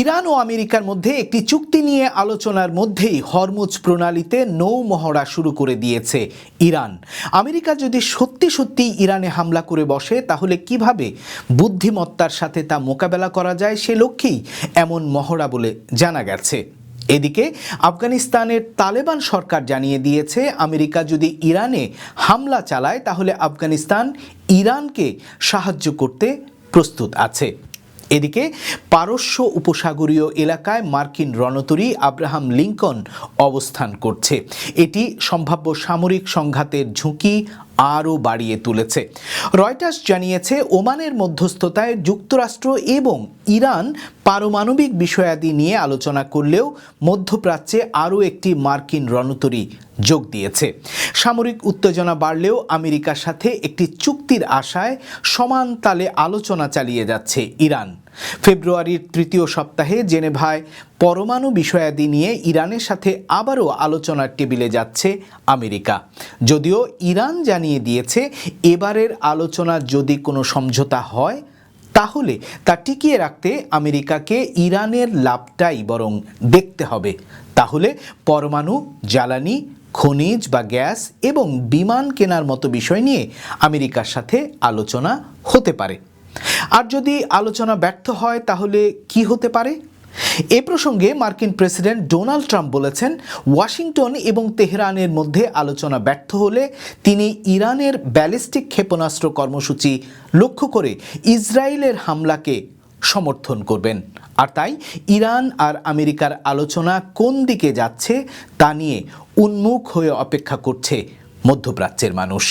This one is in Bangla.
ইরান ও আমেরিকার মধ্যে একটি চুক্তি নিয়ে আলোচনার মধ্যেই হরমুজ প্রণালীতে নৌ মহড়া শুরু করে দিয়েছে ইরান। আমেরিকা যদি সত্যি সত্যি ইরানে হামলা করে বসে তাহলে কিভাবে বুদ্ধিমত্তার সাথে তা মোকাবেলা করা যায় সে লক্ষ্যেই এমন মহড়া বলে জানা গেছে। এদিকে আফগানিস্তানের তালেবান সরকার জানিয়ে দিয়েছে আমেরিকা যদি ইরানে হামলা চালায় তাহলে আফগানিস্তান ইরানকে সাহায্য করতে প্রস্তুত আছে। এদিকে পারস্য উপসাগরীয় এলাকায় মার্কিন রণতরী আব্রাহাম লিঙ্কন অবস্থান করছে। এটি সম্ভাব্য সামরিক সংঘাতের ঝুঁকি আরও বাড়িয়ে তুলেছে। রয়টার্স জানিয়েছে ওমানের মধ্যস্থতায় যুক্তরাষ্ট্র এবং ইরান পারমাণবিক বিষয়াদি নিয়ে আলোচনা করলেও মধ্যপ্রাচ্যে আরও একটি মার্কিন রণতরী যোগ দিয়েছে। সামরিক উত্তেজনা বাড়লেও আমেরিকার সাথে একটি চুক্তির আশায় সমান তালে আলোচনা চালিয়ে যাচ্ছে ইরান। ফেব্রুয়ারির তৃতীয় সপ্তাহে জেনেভায় পরমাণু বিষয়াদি নিয়ে ইরানের সাথে আবারও আলোচনার টেবিলে যাচ্ছে আমেরিকা। যদিও ইরান জানিয়ে দিয়েছে এবারের আলোচনা যদি কোনো সমঝোতা হয় তাহলে তা টিকিয়ে রাখতে আমেরিকাকে ইরানের লাভটাই বরং দেখতে হবে। তাহলে পরমাণু, জ্বালানি, খনিজ বা গ্যাস এবং বিমান কেনার মতো বিষয় নিয়ে আমেরিকার সাথে আলোচনা হতে পারে। আর যদি আলোচনা ব্যর্থ হয় তাহলে কি হতে পারে? এ প্রসঙ্গে মার্কিন প্রেসিডেন্ট ডোনাল্ড ট্রাম্প বলেছেন, ওয়াশিংটন এবং তেহরানের মধ্যে আলোচনা ব্যর্থ হলে তিনি ইরানের ব্যালিস্টিক ক্ষেপণাস্ত্র কর্মসূচি লক্ষ্য করে ইসরায়েলের হামলাকে সমর্থন করবেন। আর তাই ইরান আর আমেরিকার আলোচনা কোন দিকে যাচ্ছে তা নিয়ে উন্মুখ হয়ে অপেক্ষা করছে মধ্যপ্রাচ্যের মানুষ।